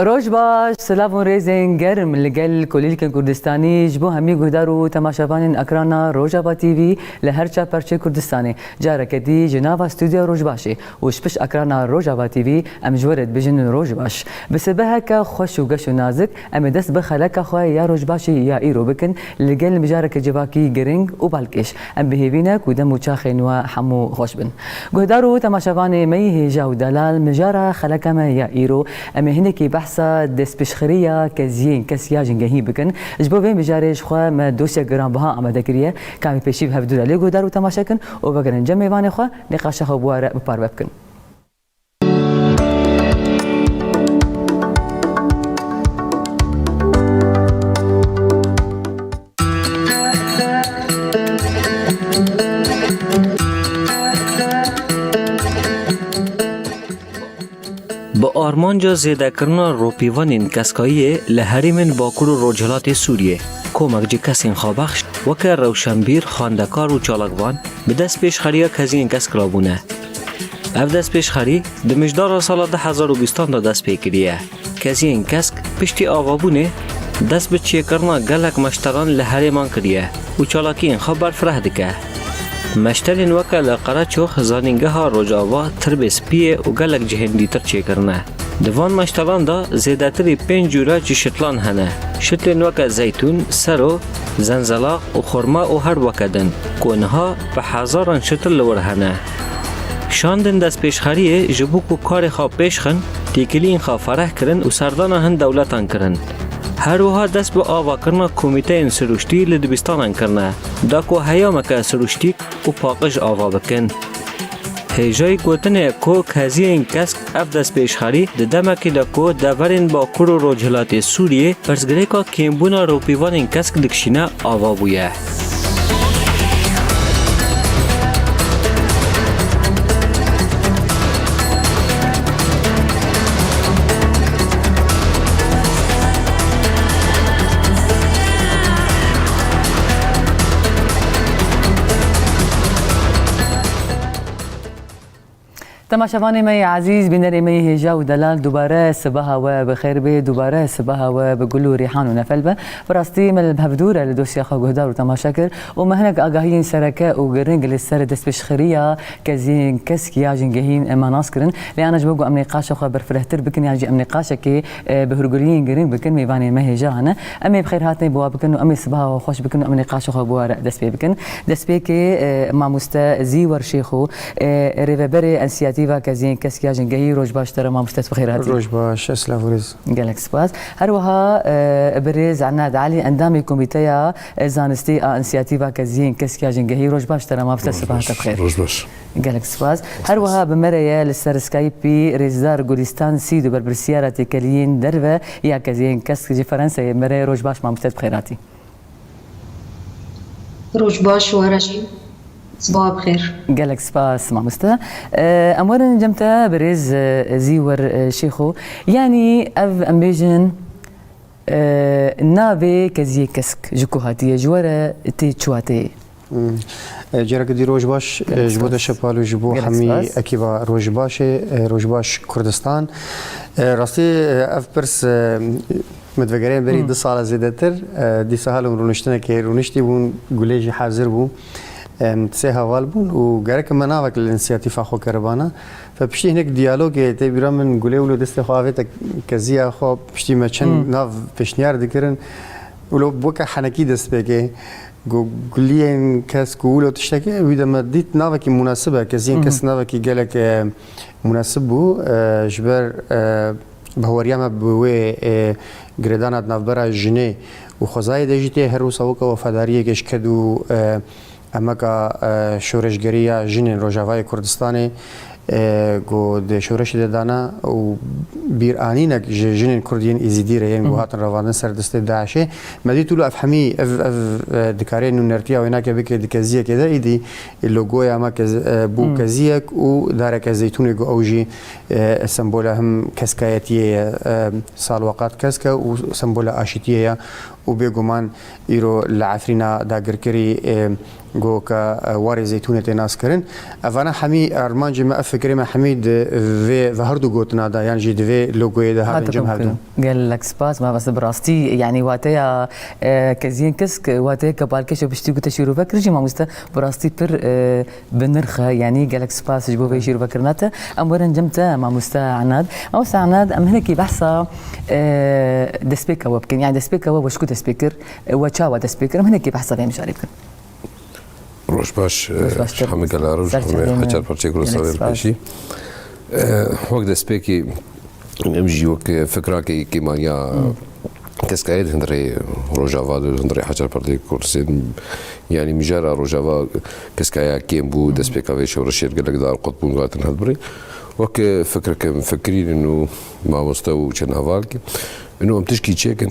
روز باش سلام و ریزن گرم لگل کلیل کردستانی جبو همی گهدارو تماشاوان اکرانا روجابا تیوی لهر چا پرچه کردستانی جاره کدی جناب استودیو روز باشه وش پش اکرانا روجابا تیوی ام جورد بجن روز باش بسبه که خوش و گش و نازک ام دست بخلک خو یا روز باشه یا ایرو بکن لگل مجاره جواکی گرینگ و بالکش ام بهیوینا کودم و چاخن و حمو خوش بن گهدارو تماشاوان می هجا و دلال مجاره خلکم یا ایرو ام هنکی دست بشخرية كزين كسياجن جهين بكن جبوا بين بجاريش خوا ما دوسيا جرام بها أما ذكرية كان بيشي بهفدولا ليجو دارو تماشاكن وبقرن جمع باني خوا نقاش خو بوارق ببار بكن با آرمانجا زیده کرنا روپیوان کسکایی لحریم باکور و رجالات سوریه کمک جی کسین خوابخش وکر روشنبیر خاندکار و چالکوان به دست پیش خریه کزین کس کلابونه. اف دست پیش خری دمجدار سال 2020 دا دست پیکریه. کزین کسک پشتی آوابونه دست به چیه کرنا گلک مشتران لحریمان کریه و چالکین خبر فرح دکه. مشترین وکل قرچوخ زانینگه ها روجاوا تربس پیه و گلک جهندی تر چه کرنه. دوان مشتران دا زیده تری 5 جوره چی شتلان هنه. شتلین وکل زیتون، سرو، زنزلاق و خورما و هر وکدن. کونها به هزاران شتل لور هنه. شاندن دست پیشخریه جبوک و کار خواب پیشخن تیکلین خواب فرح کرن و سردان هن دولتان کرن. هر وها دست به آوا کرنا کمیته سروشتی لدبستان کرنا داکو هیام که سروشتی و پاقش آوا بکن هیجای گوتنه کو کازی این کسک اف دست پیشخاری دمکی لکو دورین با کرو روجلات سوریه پرزگره که کمبونا روپیوان این کسک دکشینه آوا بویه تماشاوان می عزیز بینر می هجا و دلال دوباره صباح و بخیر به دوباره صباح و بگل و ریحان و نفل به فراستی مل بهفدوره لدوسیا خو گهدار و تماشا کر و مهنک آگاهی سرکه و گرنگ لسر دست بشخریا کزین کسکیا جنگهین اماناس کرن لیانا جبگو ام نقاش خو برفرهتر بکن یعنی ام نقاش که بهرگولین گرنگ بکن میوانی می هجا هنه ام بخیر هاتنی بوا بکن و ام صباح خوش بکن و ام نقاش خو بوا دست بکن دست که ما مستزی ورشیخو ریوبری انسیات و کزین کسکیا جنگهی روز باش ترى ما مستس بخيراتي روز باش اسلاف ورز قالك سباس هروها بريز عنا علي اندامي كوميتيا زانستي انسياتيفا كزين كسكيا جنگهي روز باش ترى ما مستس بخير روز باش قالك سباس هروها بمريا للسر سكايبي ريزدار جولستان سيدو بربرسيارة كليين دربه يا كزين كسك جي فرنسا مريا روز باش ما مستس بخيراتي روز باش ورشي صباح بخير قالك سباس مع مستا أمورا جمتا بريز زيور شيخو يعني أف أمبيجن نابي كزي كسك جوكو هاتي جوارا تي تشواتي جرا كدي روز باش جبوت شبالو جبو حمي أكيبا روز باش كردستان راستي أف برس متفقرين بري 2 سال زيادتر دي سهلهم رونشتنا كي رونشتي بون قوليجي حاضر بون سه هوال بون و گرک مناوک الانسیاتیف خو کربانا فبشتی هناك دیالوگ تبیرا من گله ولو دست خواهد کزیا خو بشتی مچن ناف پشنیار دکرن ولو بوک حنکی دست بگه قليين كاس كولو تشتكي وإذا ما ديت نافك مناسبة كزين كاس نافك جالك مناسبه جبر بهوريما بوي جردانات نافبرا جنيه وخزاي دجيتي هرو سوكا وفداريه كش كدو اماكا شورشگريا جنين روجاواي كردستاني گو د شورش د دانا او بیر آنینک جنین کردین ازیدی رین گو هاتن روان سر دست داعش مدی طول افهمی دکارین نورتیا و اینا که بکر دکازیه که ده ایدی اللوگوی اما بو کازیک و دارک زیتون گو اوجی سمبول هم کسکایتیه سال وقت کسکا و سمبول آشتیه و بگمان ایرو لعفرینا داگرکری گو که واری زیتونه تناس کرن افانا حمی ارمانج ما افکری ما حمید و هردو گوتنا دا یعنی جد و لوگوی ده ها بنجم هردو قال لك سباس ما بس براستي يعني واتيا كزين كسك واتيا كبالكش بشتي قلت شيرو فكر جي ما مستا براستي بر بنرخه يعني قال لك سباس جبو في شيرو فكرناته امورن جمتا ما مستا عناد ما مستا عناد ام هناك بحثه دسبيكا وبكن يعني دسبيكا وشكو دسبيكر وتشاوا دسبيكر هناك بحثه بين مشاركه روش باش حمد الله روش حجر پرچه کل سوال پیشی وقت دسپیکی امجی وقت فکر کی مایا کسکایت هندری روجاوا هندری حجر پرچه کورسین یعنی مجرا روجاوا کسکایا کیم بو دسپیکا ویش ورشیر گلک دار قطبون قاتن هدبری وقت فکر کم فکرین انه ما مستوى چن هوالك انه ام تشكي تشيكن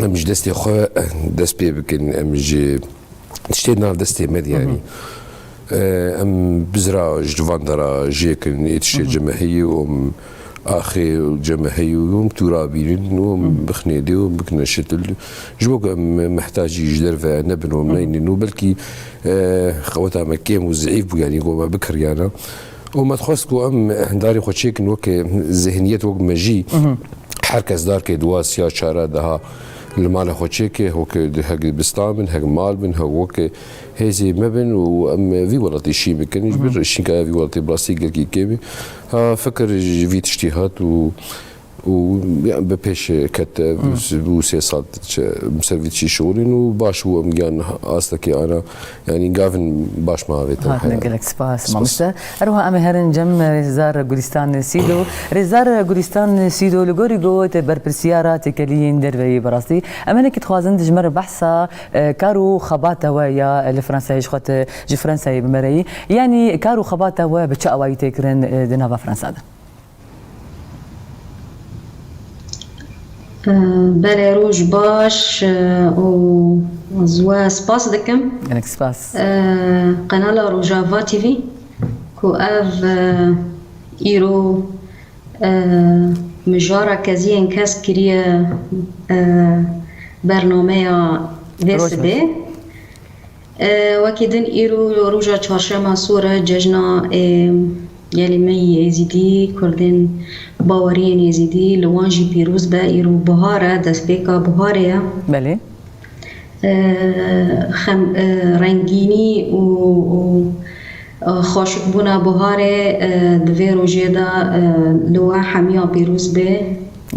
امج دستي خو دسبي بكن امج تشتي ناف دستي مد يعني ام بزرا جواندرا جيكن يتشي جماهي وم اخي الجماهي يوم ترابين وم بخنيدي وبكنا شتل جوك محتاج يجدر نبن ومنين انه بلكي خواتها مكيم وزعيف يعني قوما بكر يعني وما تخصكو ام داري خوشيك نوك ذهنيات وق مجي حركز دار كي دواس يا شارع دها المال خوشيك هو هاك بستامن هاك مالبن هاك وك هذي مبن وام في ولاتي شي ممكن يجبر الشيكا في ولاتي بلاستيك كي كيمي فكر في اجتهاد و يعني ببيش كت وسياسات مسويتشي شغلين وباش هو مجان أصلك أنا يعني قافن باش ما بيت هذا نقولك سباس ما مستا أروح أمي هرن جم رزار جولستان سيدو رزار جولستان سيدو لجوري جوت بربرسيارة تكلين دربي براستي أما نك تخوازن تجمر بحثا كارو خباتا ويا الفرنسا يشخط جفرنسا بمري يعني كارو خباتا وبتشا واي تكرن دنافا فرنسا ده. بله روش باش و زوا سپاس دکم انك سپاس قنال روجاوا تیوی کو اف ایرو مجارا کزی انکس کریه برنامه وسبه وكيدن إيرو روجا چهارشنبه سوره ججنا يلمي يزيدي كردن باورين يزيدي لوانجي بيروز با إيرو بهارة دسبيكا بهارية بله رنگيني و خاشق بونا بهارة دوی روجه دا لوا حميا بيروز با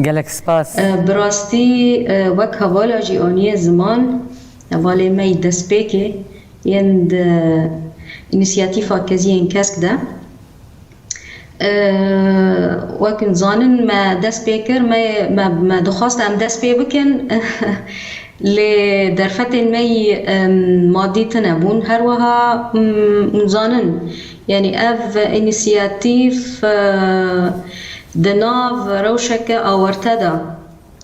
قالك سباس براستي وك هوالا جياني زمان والي مي دسبيكي يند انيسياتيفا كزيين كاسك دا وكن زانن ما دست بكر ما دخواست ام دست بي بكن لدرفة مي مادي تنبون هروها زانن يعني اف انيسياتيف دناف روشك اورتدا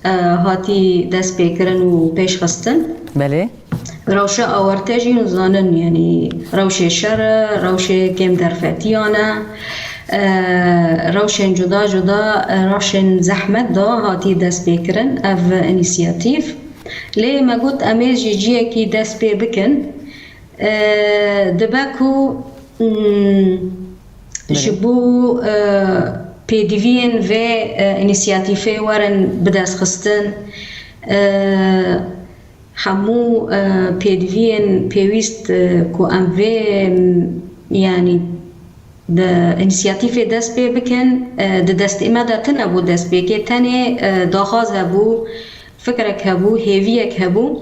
هاتي دست بكرن و پیش خستن بله روشه اورتاجي نزانن يعني روشه شر روشه كم درفتيانا روشن جدا جدا روشن زحمت دا هاتی دست بکرن اف انیسیاتیف لی ما گوت امیز جیجیه کی دست بی بکن دبکو جبو پیدیوین و انیسیاتیفه ورن بدست خستن همو پیدیوین پیویست کو ام و يعني د انيسياتيف دست بي بكن د دست اماده تنبو دست بي كي تاني داخاز هبو فكرك هبو هيفيك هبو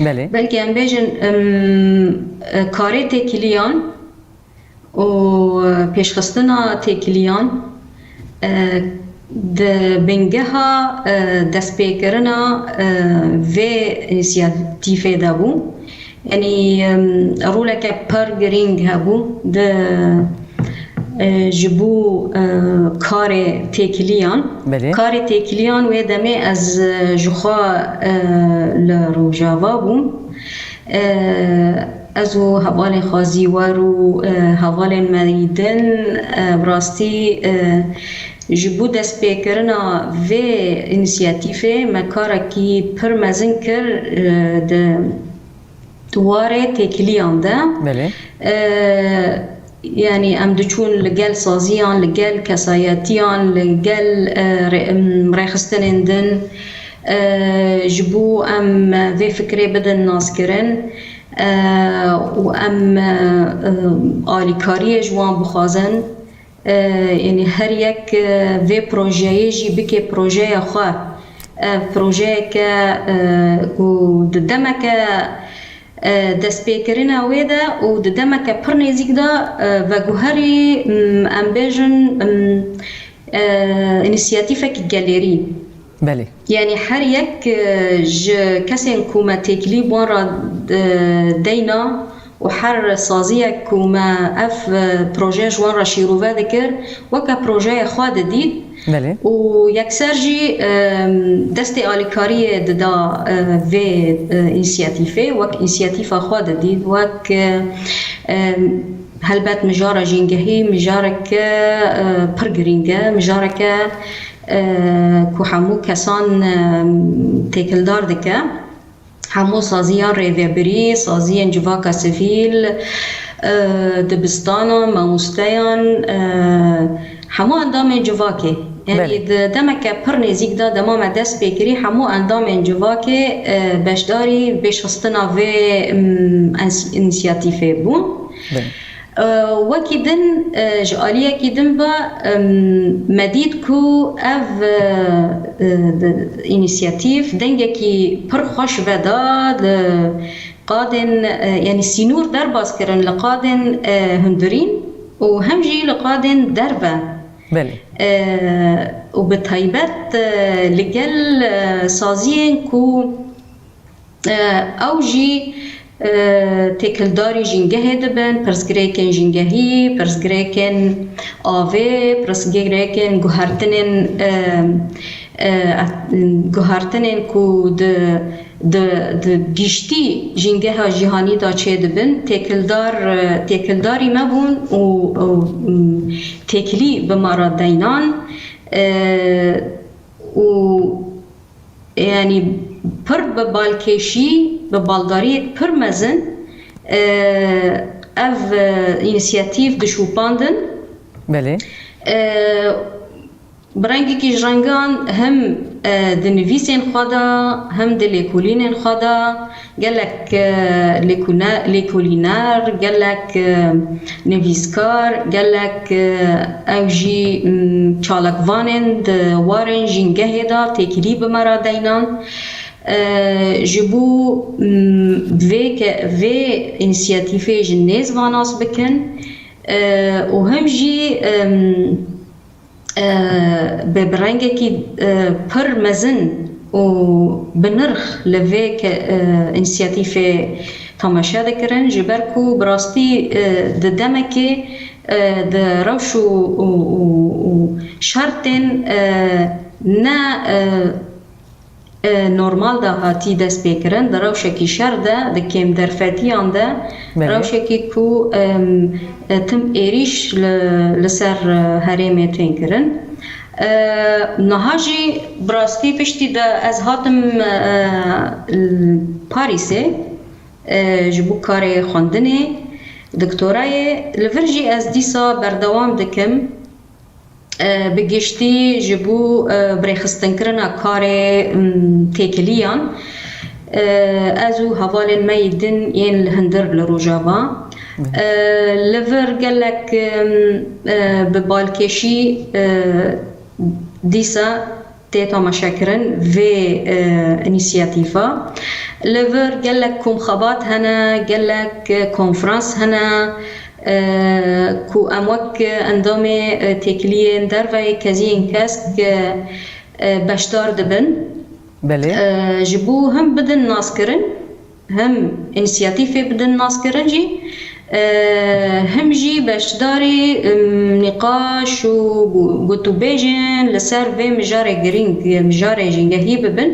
بله بلکه ام بیجن کاری تکلیان و پیشخستنا تکلیان د بنگها دست پیکرنا و انیسیاتیف دابو یعنی روله که پر گرینگ هبو د جبو کار تکلیان کار تکلیان و دمی از جخوا لروجاوا بوم ازو حوال خازیوار و حوال مریدن براستی جبو دست پیکرنا و انیسیاتیف مکاره کی پر مزن کر دواره تکلیان ده يعني ام دچون لقال صازيان لقال كساياتيان لقال مريخستنندن جبو ام في فكري بدن ناس كرن وام آلي كاريه جوان بخازن يعني هر يك في بروجيه جي بكي بروجيه خواه بروجيه كو ددمك دست پیکرنا ویدا و ددمه که پر نزیک دا و گوهری امبیجن انیسیاتیف که گالری بله یعنی هر یک کسی کومه تکلی بان را دینا و هر سازیه کومه اف پروژه جوان را شیروه دکر وکا پروژه خواد دید بله و یکسر جی دست آلیکاری دا و انیسیاتیفه وک انیسیاتیف خواد دید وک هلبت مجاره جنگهی مجاره که پرگرینگه مجاره که که همو کسان تکلدار دکه همو سازیان ریوبری سازیان جواکا سفیل دبستانا ماموستیان همو اندام جواکه یعنی دمک پر نزیک دا دمام دست بکری همو اندام جواکه بشداری بشخستنا و انیسیاتیفه بون وكيدن جاليه كيدن با مديد كو اف انيشياتيف دنگكي پر خوش ودا قادن يعني سينور درباس كرن لقادن هندرين وهمجي لقادن دربا بله وبتايبت لقل سازين كو اوجي تکلداری جنگه دبن پرسگریکن جنگهی پرسگریکن آوه پرسگریکن گوهرتنن کو د گشتی جنگه ها جهانی دا چه دبن تکلداری مبون و تکلی بمارا دینان و یعنی پر ببالکشی به بالداری پر مزن اف انیسیاتیف دشوپاندن بله برنگی که جرنگان هم دنویسین خدا هم دلیکولین خدا گلک لیکولینار گلک نویسکار گلک اوجی چالکوانن دوارن جنگه دا تکلی بمرا دینان جبو و انیسیاتیفه جنیز واناس بکن و هم جی به برنگه که پر مزن و بنرخ لوه که انیسیاتیفه تماشا دکرن جبر کو براستی دمه که روش و شرطن نه نورمال ده هاتی دست بکرن در روشکی شر ده کم درفتیان ده روشکی کو تم ایریش لسر هرمه تین کرن نهاجی براستی پشتی ده از هاتم پاریسه جبو کار خواندنه دکتورای لورجی از دیسا بردوام دکم بگشتی جبو برخستن کرنا کار تکلیان ازو حوال میدن ین لهندر لروجاوا لور گلک ببالکشی دیسا تيتا مشاكرن في انيسياتيفا ليفر قال لك كوم خبات هنا قال لك كونفرنس هنا كو اموك اندامي تكلين درفاي كزين كاسك باشدار دبن بله جبو هم بدن ناسكرن هم انيسياتيفي بدن ناسكرن جي هم جي باشداري نقاش وقلتو بيجن لسر في مجاري جرينج مجاري جنجهي ببن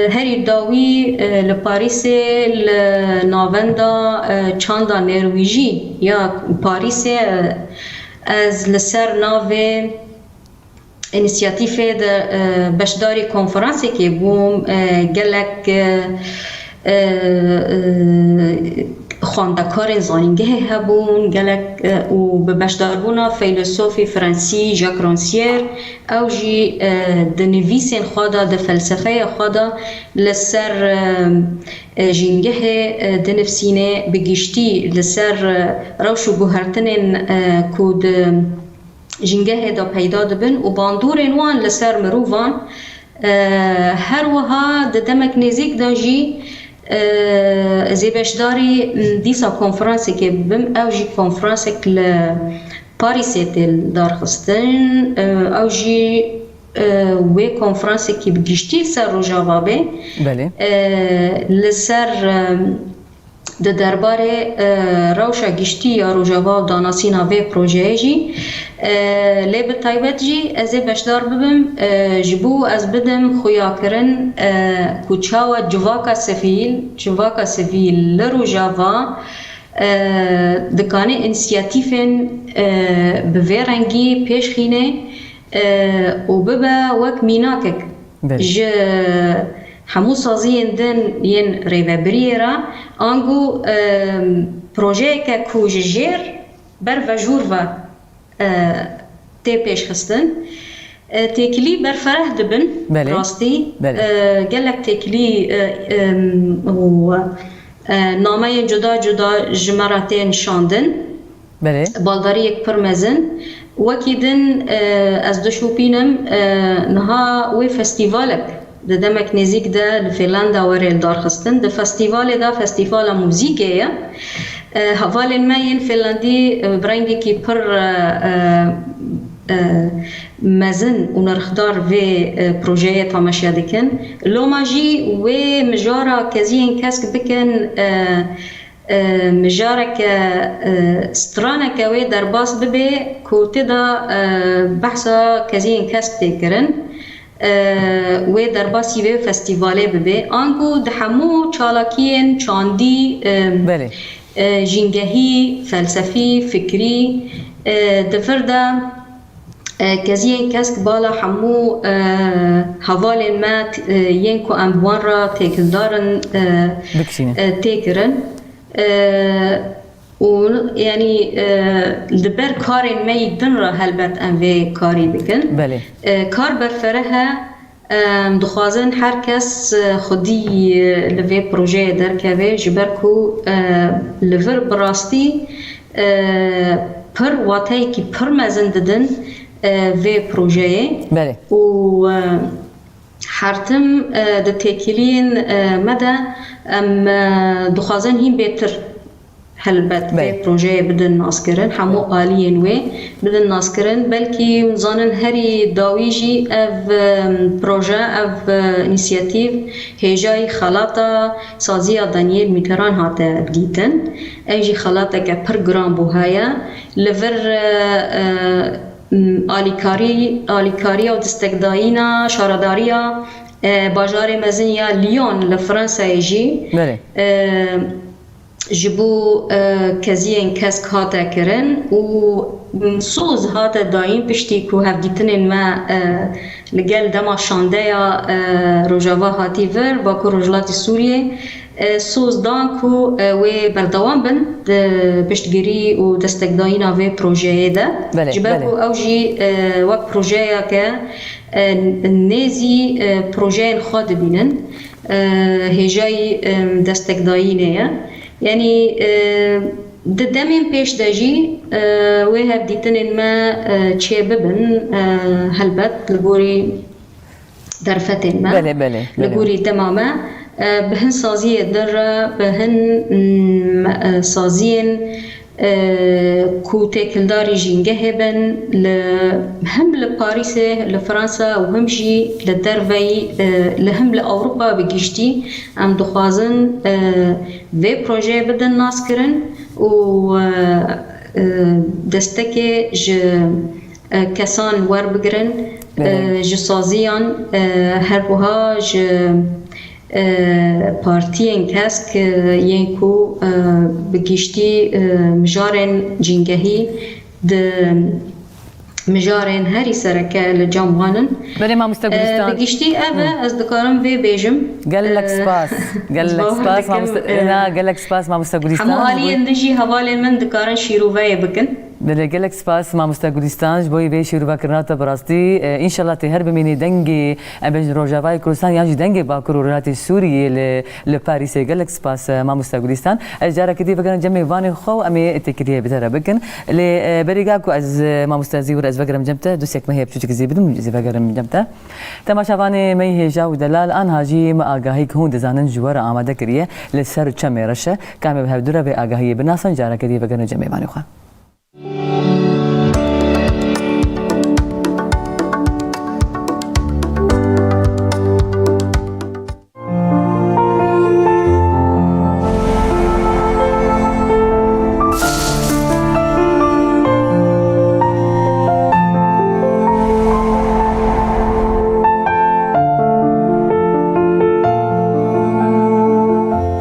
هری داوی لپاریسه لناوندا چاندا نرویجی یا پاریسه از لسر ناوی انیسیاتیفه ده بشداری کنفرانسی که بوم گلک خواندکار زانینگه هبون گلک و به بشداربونا فیلسوفی فرانسی ژاک رانسیر او جی دنویسین خوادا د فلسفه خوادا لسر جینگه دنفسینه بگیشتی لسر روشو گوهرتنین کود جینگه دا پیدا دبن و باندورین وان لسر مروفان هر وها دمک نزیک دا جی زي باشداري ديسا كونفرانسي كي بم او جي كونفرانسي كل باريسيتي دار خستن او جي وي كونفرانسي كي بجيشتي سر روجافا بي بله لسر د درباره روشا گشتی یا روجاوا داناسینا وی پروژه جی لی به تایبت جی از بشدار ببم جبو از بدم خویا کرن کوچاوا جواکا سفیل لروجاوا دکانه انسیاتیفن به وی رنگی پیش خینه و ببا وک میناکک همو سازی دن ین ریوبریرا آنگو پروژه که کوجیر بر وجور و تی پیش خستن تکلی بر فرح دبن راستی گلک تکلی و نامه جدا جمراتی نشاندن بالداری یک پرمزن وکیدن از دشوپینم نها وی فستیوالک ده دمك نزيك ده لفنلندا وري دار خستن ده فستيفال ده فستيفال موزيكية هفال ما ين فنلندي برينجي كي بر مزن ونرخدار في بروجيه تماشيا دكن لو ماجي و مجارا كزين كاسك بكن مجارك سترانك و درباس ببي كوتدا بحثا كزين كاسك تكرن و در باسی و فستیواله ببه آنگو دهمو چالاکین چاندی جنگهی فلسفی فکری دفرده کزین کسک بالا همو حوال ما ینکو اموان را تکلدارن تکرن و یعنی لبر کارین می دن را هلبت ام وی کاری بکن بله کار برفره دخوازن هر کس خودی لوی پروژه در که جبر کو لور براستی پر واتایی که پر مزن ددن وی پروژه بله و حرتم د تکیلین مده ام دخوازن هیم بهتر هلبت به پروژه بدن ناسکرن همو عالیین و بدن ناسکرن بلکی مزانن هری داویجی اف پروژه اف انیسیاتیو هجای خلاطه سازی دانیل میتران هاته دیتن ایجی خلاطه که پر گرام بوهایا لور آلیکاری و دستگدایینا شارداریا باجار مزنیا لیون لفرانسا ایجی جبو کزین کسک هاته کرن و سوز هاته دایم پشتی که هفدیتنین ما لگل دما شانده یا روژاوا هاتی ور باکو روژلاتی سوریه سوز دان که وی بردوان بن پشتگیری و دستگدایینا وی پروژه ده جبه که او جی وک پروژه که نیزی پروژه خود بینن هجای دستگدایینه یعنی دمين بيش داجي وهاب ديتنين ما تشي ببن هلبت لبوري درفتين ما بله لبوري تماما بهن صازية درة بهن صازين كو تاكلداري جينجهبن هم لباريس لفرنسا وهم جي لدرفي لهم لأوروبا بجيشتي ام دخوازن في بروجي بدن ناسكرن و دستكي ج كسان وربگرن ج صازيان هربوها ج پارتیین کسک ینکو بگیشتی مجارن جنگهی د مجارن هری سرکه لجاموانن بله ما مستقبلستان بگیشتی اوه از دکارم وی بیجم قال لك سباس قال لك سباس ما مستقبلستان همو حالی اندجی حوالی من دکارن شیروه بکن بله قال لك سباس ما مستقبلستان بوی به شروع کرناتا براستی ان شاء الله تهرب مني دنگي ابن روجاوای کردستان یعنی دنگي باکرورات سوریه لپاریس قال لك سباس ما مستقبلستان اجاره كدي فكان جمع واني خو امي تكريه بترا بكن لبريغاكو از ما مستازي از فكرم جمته دوسك ما هي بتشك زي بدم زي فكرم جمته تماشاواني مي هي جاو دلال ان هاجي ما اگاهي هون دزانن جوار آماده کریه لسر چمرشه کام به دوره به اگاهي بناسن جاره كدي فكان جمع واني خو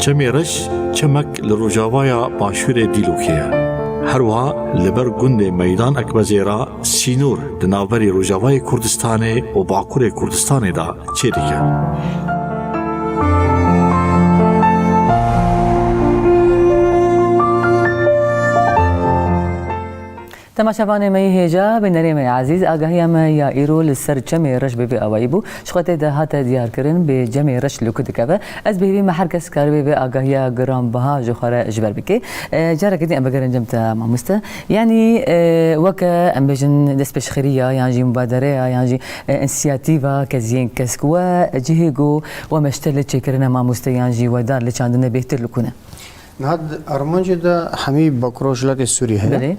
چمرش چمک لروجاوایا باشور دیلوکیه هروا لبر گند میدان اکبزیرا سینور دناوری روجاوای کردستان و باکور کردستان دا چه دیگه تماشاوان مي هيجا بنريم عزيز آگاهی ما یا ایرو لسر جمع رش بی اوایبو شخوت ده هات دیار کرن به جمع رش لکود کبه از بهوی محر کس کار بی آگاهی گرام بها جوخاره اجبر بکی جاره کدی ام بگرن جمتا مامسته یعنی وک ام بجن دست بش خیریه یعنی مبادره یعنی انسیاتیوا کزین کسکوا جهگو و مشتل چکرنا مامسته یعنی ودار لچاندن بهتر لکونه نهاد ارمانجی دا همی باکروجلات سوریه بله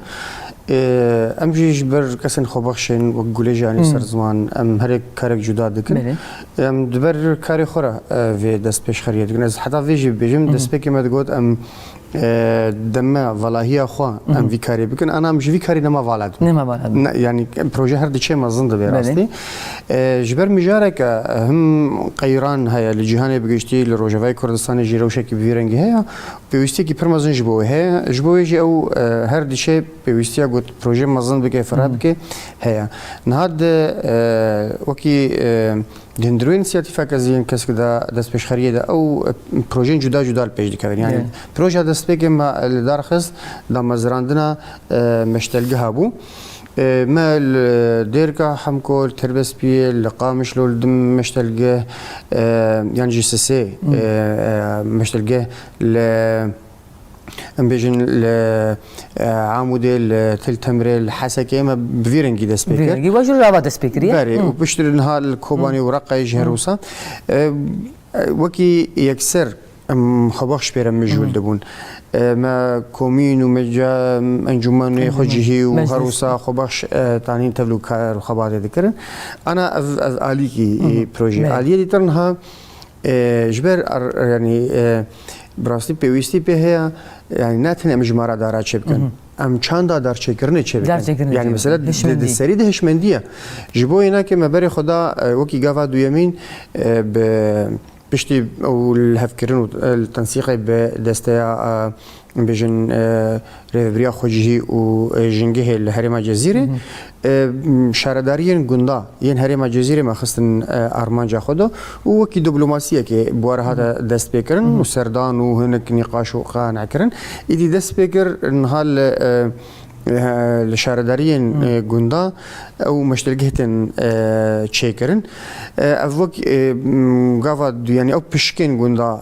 ام جيش بر كسن خبخشين وقولي يعني سر زمان ام هريك كارك جدا دكن ام دبر كاري خورا في دست بيش خريط كن حتى فيجي بيجم دست بيك ما تقول ام دما والله اخوا ام في كاري بكن انا مش في كاري نما والد يعني بروجي هر دشي ما زند براستي جبر مجارك هم قيران هيا لجهان بگشتي لروجاوي كردستان جيروشك بيرنگي هيا بيوستي كي برمازن جبو هيا جبو يجي او هر دشي بيوستي قلت بروجي مازن بك فراد بك هيا نهاد وكي دندرو انسياتيفا كزين كسك دا دست بيش خريه دا او بروجي جدا جدا البيج دكارين يعني بروجي دست بيك ما الدارخص دا مزراندنا مشتلقه هابو ما الديركا حمكول تربس بي اللقامش لول دم مشتلقه يعني جي سي سي مشتلقه ام بيجن عامودي التل تمري الحسكه ما بفيرنجي دا سبيكر بفيرنجي واجر رابط سبيكر باري وبشتري نهار الكوباني ورقه يجهروسا وكي يكسر خباخش بيرم مجهول دبون ما كومين ومجا انجمان خجيه وهروسا خباخش تانين تبلو كار خبات ذكرن انا اليكي بروجي اليه دي ترنها جبر يعني براستی پیوستی به هیا یعنی نه تنها مجموعه دارد چه بکن ام چند دار چه کرنه چه بکن یعنی مثلا دسری دهش مندیه جبو اینا که مبر خدا وکی گاوا دویمین به بشتي او الهفكرين والتنسيق بدستا بجن ريفريا خوجي وجنجه الهرم جزيره شاردارين غوندا ين هرم جزيره ما خصن ارمانجا خدا وكي دبلوماسيه كي بوار هذا دست بيكرن وسردان وهناك نقاش وقانع كرن يدي دست بيكر نهال لشاردارين غوندا او مشتلقهتن تشيكرن افوك غافا يعني او بشكين غوندا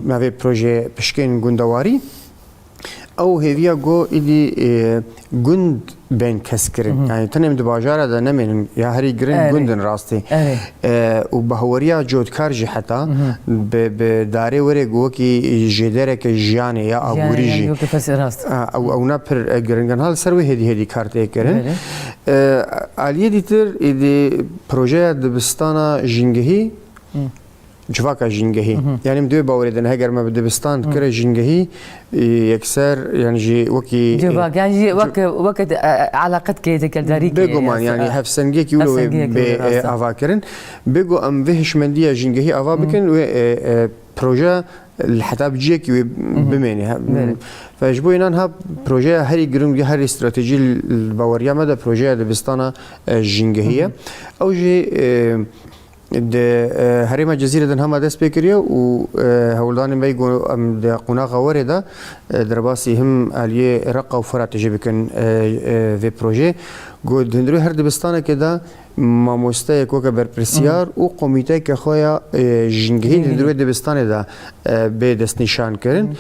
ما في بروجي بشكين غوندواري او هيفيا جو إدي جند بين كسكرين يعني تنم دباجارة ده نمين يا هري جرين جندن راستي وبهوريا جود كارجي حتى بداري وري جوكي جدارك جياني يا أبوريجي او نابر جرينجان هال سروي هدي كارتي كرن عليه ديتر إدي بروجي دبستانا جنجهي جواكا جنجهي يعني مدوي باوردن هاجر ما بدبستان كره جنجهي يكسر يعني جي وكي جواك يعني وقت علاقتك كذا داريك بيجومان يعني هفسنجيك يولو بأفاكرن بيجو أم فيش مندية جنجهي أفا بكن بروجا الحتى بجيك بميني فجبوا إنها بروجا هري جرونج هري استراتيجي الباوريا مدى بروجا دبستانا جنجهية أو جي ده هريمة جزيرة دن هما دست بكريه و هولدان بيجو ام ده قناغ ورده درباسي هم عليه رقة وفرات تجي بكن في بروجي قد هندرو هر دبستانه كده ما مستيق وكا برپرسیار و قومیته که خویا جنگهی هندرو دبستانه ده بدست نشان کرن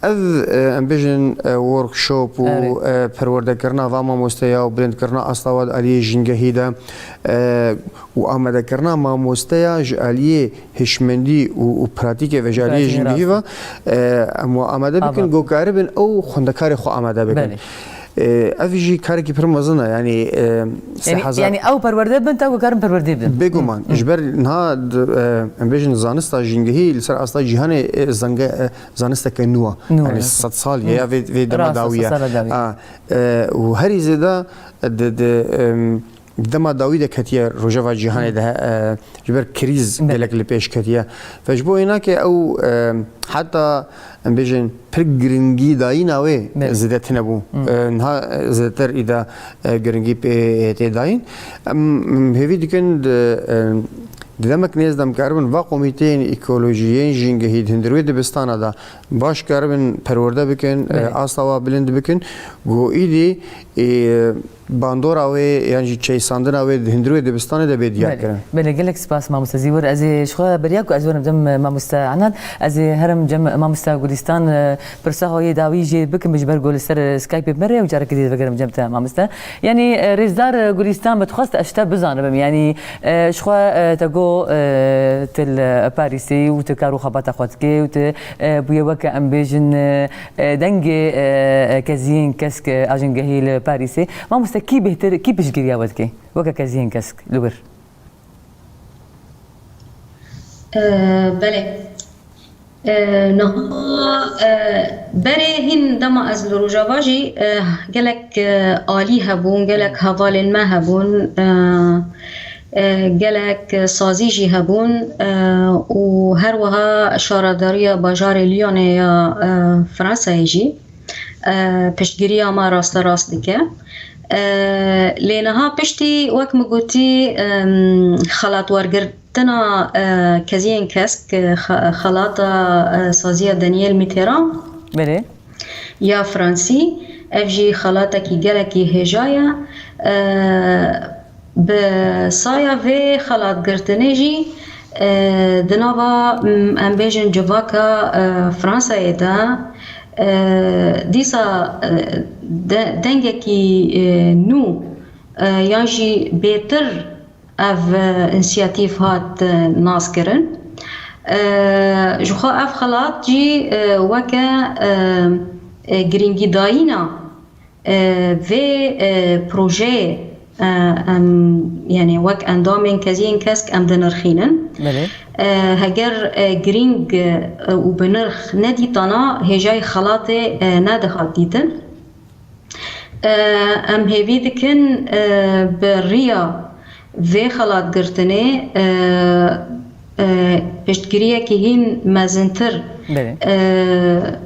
ام بيجن وركشوب و پرورده کرنا و ما مستیا و برند کرنا اصلاواد علی جنگهی ده و آمده کرنا ما مستیا جالی هشمندی و پراتیک و جالی جنگهی و آمده بکن گو کاربن او خندکار خو آمده بکن افيجي كاركي برمزنا يعني او برورده بنت او كارم برورده بن بيجومان اجبر نها امبيجن زانستا جنگهي لسر اصلا جهان زانستا كنوا يعني 6 سال يا في دمداويه وهري زيدا دما داويد كتيا رجوا جهان ده جبر كريز دلك لبيش كتيا فجبو هناك او حتى امبيجن برجرينجي داين اوي زدت نبو نها زدتر اذا جرينجي بي داين هيفي دكن دمك نيز دم كاربن و قوميتين ايكولوجيين جنگهي هندروي دبستانا دا باش كاربن پرورده بكن اصلا بلند بكن گو ايدي باندورا و يعني چي ساندنا و هندروي دبستانه ده بديا كرن بله گلك سپاس ما مستزيور از شخو برياكو از ورم جم ما مستعناد از هرم جم ما مستا گلستان برساوي داوي جي بك مجبر گول سر سكايب بمره و جارك دي بگرم جمتا ما مستا يعني ريزدار گلستان بتخواست اشتا بزانم يعني شخو تگو تل باريسي و تكارو خبات خوتكي و ت بويا وكا امبيجن دنگ كزين كسك اجنگهي باريسي ما مستا كي بهتر كي بشجريا ودكي وكا كزين كسك لور بله نها بره هن دما از لروجاواجي قالك آلي هبون قالك هوال الماء هبون قالك سازيجي هبون وهروها شارداريا باجار ليون يا فرنسا يجي پشتگیری ما راست دیگه لینها پشتی وقت مگوتی خلات ورگرتنا کزین کسک خلات سازی دانیل میتران بله یا فرانسی افجی خلاتا کی گله کی هجایا به سایا و خلات گرتنجی دنوا امبیجن جواکا فرانسا ایدا دیسا دنگه کی نو یانجی بهتر اف انسیاتیف هات ناس کرن جوخا اف خلات جی وکا گرینگی داینا و پروژه يعني وك اندامين كزين كسك ام دنرخينن هجر جرينج وبنرخ ندي طنا هجاي خلاطي نادخات ديتن ام هيفي دكن بالريا في خلاط قرتني بشتكريا كهين مازنتر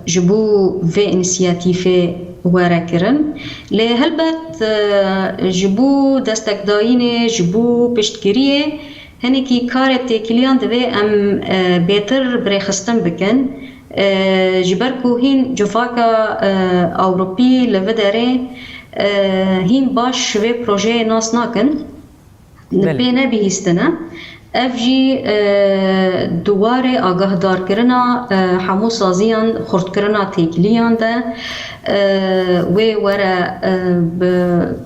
جبو في انسياتيفي وراكرن لهلبت جبو دستك داينه جبو پشتگیریه هنکی کار تکلیان دوی ام بهتر برخستن بکن جبرکو هین جفاکا اوروپی لودره هین باش و پروژه ناس ناکن بینه بهیستنه افجی دواره آگاه دار کرنا همو سازیان خورد کرنا تکلیان ده و وره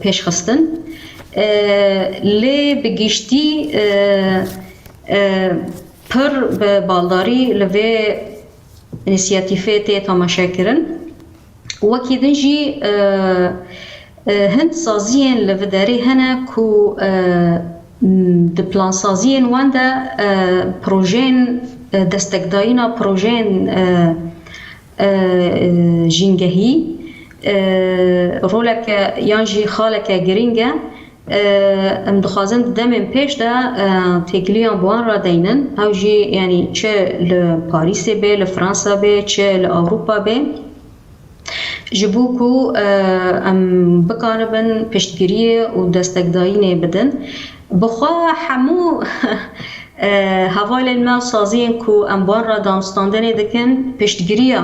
پیش خستن لی بگیشتی پر بالداری لوی انیسیاتیفه تی تماشا کرن وکی دنجی هند سازیان لوداری هنه کو د پلان سازیان وانده پروژین دستگدایینا پروژین جینگهی رولک یانجی خالک گرینگه ام دخوازن دمن پیش ده تکلیان بوان را دینن او جی یعنی چه لپاریس به لفرانسا به چه لأوروپا به جبوكو ام بقاربن پشتگیری و دستگداینه بدن بخوا حمو هوال الماء سازین کو ام بان را دانستاندنه دکن پشتگیریه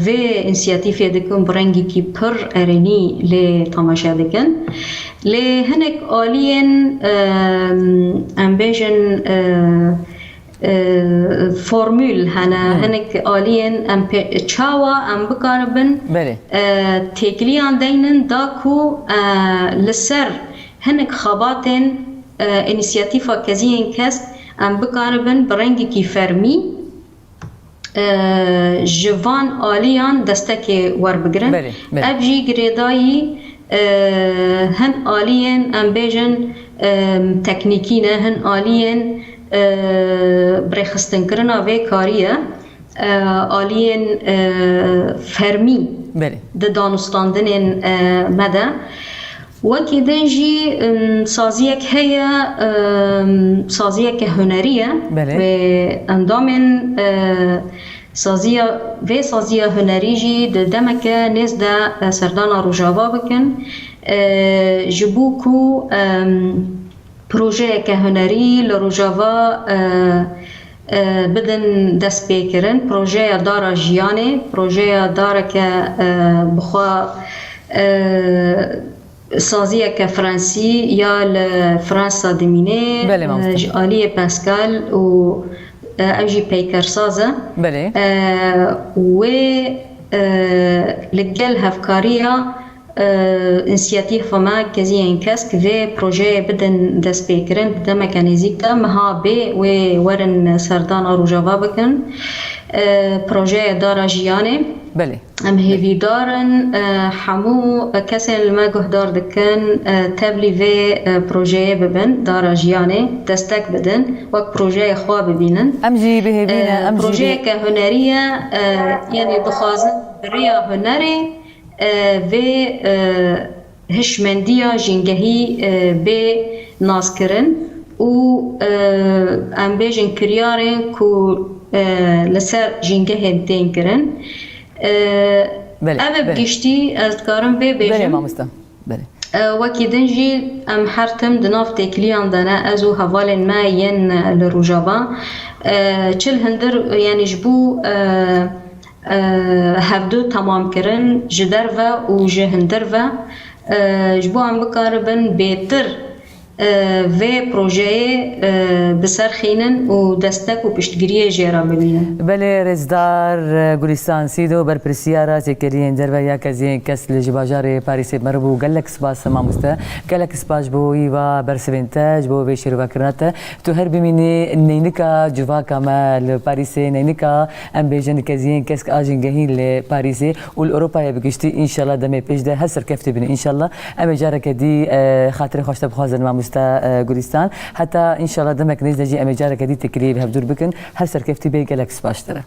و انسیاتیفی دکن برنگی کی پر ارنی لی تماشا دکن لی هنک آلین ام بیجن فرمول هنک آلین ام چاوا ام بکاربن تکلیان دینن داکو لسر هنک خباتن انیسیاتیفا کزین کس ام بکاربن برنگی کی فرمی جوان آلیان دستک ور بگرن ابجی گریدایی هن آلیان ام بیجن تکنیکینه هن آلیان برخستن کرنا و کاریه آلیان فرمی ده دانستاندن مده وکی دنجی سازیک هیا سازیک هنریه و اندامن سازیه هنری جی ده دمک نیز ده سردان روجاوا بکن جبوکو پروژه که هنری لروجاوا بدن دست بیکرن پروژه داره جیانه پروژه داره که بخوا سازیه که فرانسی یا لفرانسا دمینه آلیه پاسکال و اوجی پیکر سازه و لگل هفکاریه انسیاتیف ما کزی انکس که پروژه بدن دست بیکرن بدن مکانیزیک ده مها بی و ورن سردان روجاوا بکن پروژه داره جیانه ام هیوی دارن همو کسی ما گهدار دکن تبلی و پروژه ببن داره جیانه دستک بدن وک پروژه خواه ببینن امجی بهبینه پروژه که هنریه یعنی دخوازن بریا هنری و هشمندیا جنگهی به ناز کرن و ام بیجن کریارن کو لسر جنگه دین کرن اوه بگشتی از کارم بیجن وکی دنجی ام حرتم دناف تکلیان دانا ازو حوال ما ین لروجاوا چل هندر یعنی جبو هفدو تمام کرن جدر و جهندر و جبو هم بکاربن بیتر و پروژه بسر خینن و دستک و پشتگیری جیرا ببینن بله رزدار گلستان سیدو بر پرسیارا تکرین در و یا کزین کس لجباجار پاریس مربو گلک سپاس مامسته گلک سپاس بو ایوا بر سوینتاج بو ویشر وکرنات تو هر بمینی نینکا جوا کامل پاریس نینکا ام بیجن کزین کس آجنگهین لپاریس والاوروبا بگشتی ان شاء الله دم پیش ده هسر کفتی بین ان شاء الله ام جارک دی خاطر خوشت بخوازن مامسته گلستان حتی ان شاء الله دمک نیز نجی ام جارک دی تکلیف هفدور بکن هر سر کفتی به گلک سپاس تره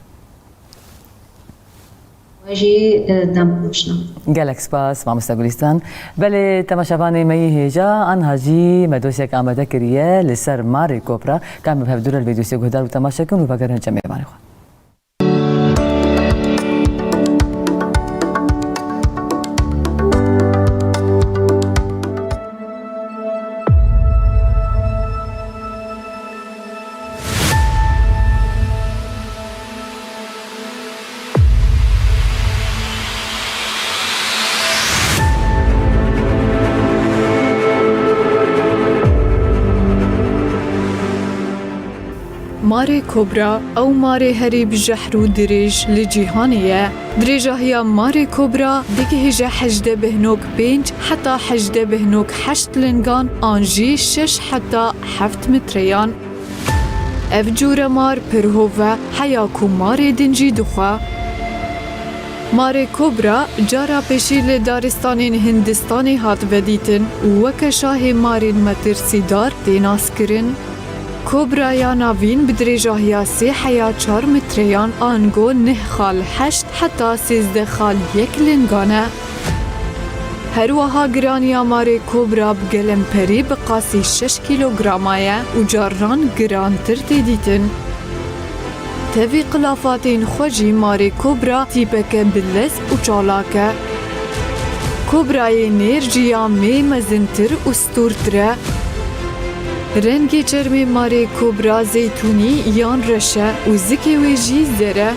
واجی دمشنا گلک سپاس مامسته گلستان بله تماشاوان می هجا آن هجی مدوسیک آماده کریه لسر ماری کوپرا کام به هفدور الویدیوسی گهدار و تماشا کن و بگرن جمعه بانی خود ماري كوبرا أو ماري هري بجحرو دريج لجيهانية. دريجة هي ماري كوبرا ديكي هجا حجدة بهنوك بينج حتى حجدة بهنوك حشت لنغان آنجي 6 حتى 7 متريان. اف جورا مار پرهوه حیاکو ماری دنجی دخوا. ماری کوبرا جارا پیشی لدارستانین هندستانی هات ودیتن وکه شاه مارین مترسیدار دیناس کرن. کوبرا یا ناوین بدرجه 3 حیا 4 متریان آنگو 9 خال 8 حتی 13 خال 1 لنگانه. هروها گرانیا ماری کوبرا بگلم پری بقاسی 6 کیلوگرامایه و جاران گرانتر دیدیتن. تفی قلافاتین خوشی ماری کوبرا تیپک بلز و چالاکه. کوبرای نیر جیا می مزنتر و ستورتره. رنگی چرمی ماری کوبرا زیتونی یان رشه و زکی ویجی زره.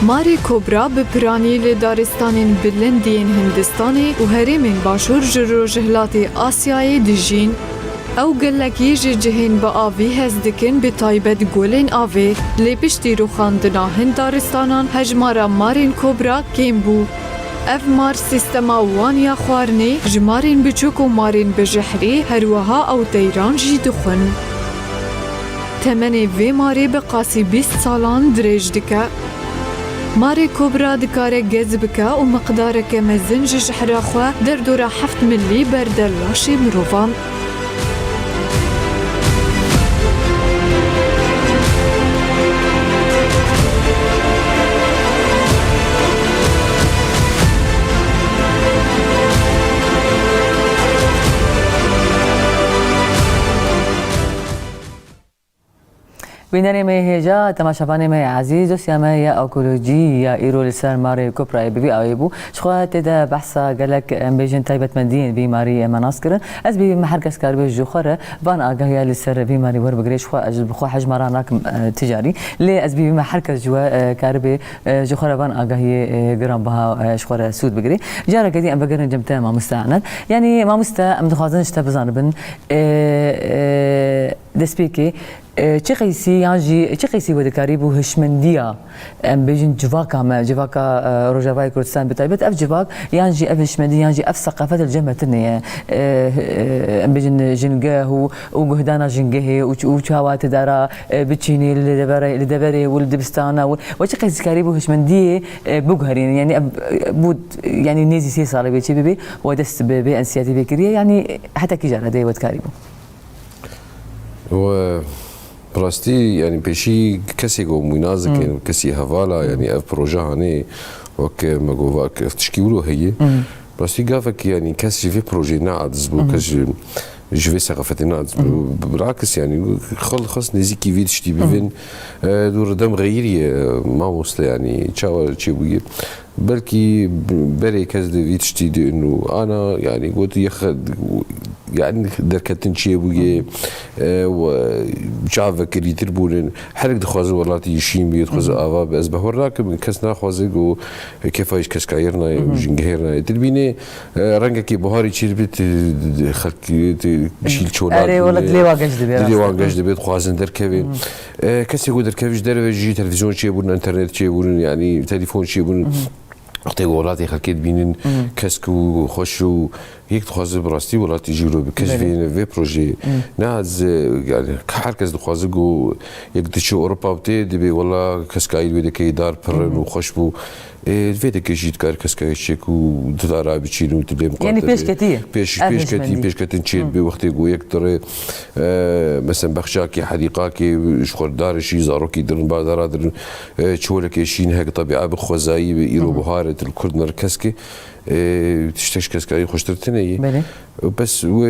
ماری کوبرا به پرانی لدارستانین بلندین هندستانی و هریمین باشور جرو جهلاتی آسیای دجین. او گلکی جهین با آوی هزدکن به تایبت گولین آوی لیپشتی رو خاندنا هندارستانان هجمارا مارین کوبرا کیم بو. اف مار سیستما وانیا خوارنی جمارین بچوک و مارین بجحری هروها او تیران جی دخن. تمنی وی ماری بقاسی 20 سالان دریج دکه. ماری کوبرا دکاره گز بکه و مقدار که مزنج جحرا خواه در دورا 7 ملی بردر لاشی مروفان. بینری مهجا تماشاپانی مه عزیز و سیامه یا اکولوژی یا ایرول سر ماری کوپرای بی آیبو شخوات تدا بحثا گلک امبیجن تایبت مندین بیماری مناس کرن از بی محرکس کاربی جوخره وان آگاهی لسر بیماری ور بگریش خو اجل بخو حجم راناک تجاری لی از بی محرکس جوا کاربی جوخره وان آگاهی گرام بها شخوره سود بگری جارا کدی ام بگرن جمتا ما مستعند یعنی ما مستا ام دخوازنش تبزان بن دسبیکی چه قیسی یعنی چه قیسی بود کاری بو هشمندیا ام بیشن جواکا ما جواکا روجاوای کردستان بتایبت اف جواک یعنی اف هشمندی یعنی اف ثقافت الجمع تنیه ام بیشن جنگه و جهدانا جنگه و چهوات دارا بتشینی لدبره ولدبستانا و چه قیسی کاری بو هشمندی بوجهرين يعني بود يعني نيزي 3 سال بيجي بي ودست بانسياتي بكريه يعني حتى كي جرى دي وتكاريبو و براستي يعني بشي كسي جو منازك كسي هفالا يعني اف بروجا هاني وك ماغو تشكيلو هي براستي قافك يعني كسي في بروجي نعدز بو كاش جوي ثقافتنا بالعكس يعني خلص نزيكي فيدش تي بيفين دور دم غيري ما وصل يعني تشاو تشي بلكي بري كاز فيدش تي انه انا يعني قلت ياخذ يعني دركتن شي بويه وشافك اللي تربون حرق دخواز ولاتي يشين بيدخواز افا بس بهوراك من كسنا خوازق كيفاش كسكايرنا جنجهرنا تلبيني رنگكي بهاري تشيربت خلق بشيل شولات اري ولا دليواغاج دبيت خوازن دركبي كسي يقول دركبيش درجي تلفزيون شي بون انترنت شي بون يعني تليفون شي بون وقتی ولاتی خلقیت بینن کسکو خوشو یک تخوازه براستی ولاتی جیرو بکشفین و پروژه نه از يعني هر کس دخوازه گو یک دچو اروپا بته دبی ولا کسکایی ویده که دار پرن و خوش بو ویده که جیت کار کسکایی چکو دارا بچینو تبی مقاطع يعني پیش کتین چید به وقتی گو یک داره مثلا بخشاکی حدیقاکی شخور دارشی زاروکی درن بادارا درن چولکی شین هک طبیعه بخوزایی به ایرو بهارت الکرد نرکسکی تشتكش كاسكاري خوشتر تناي بس و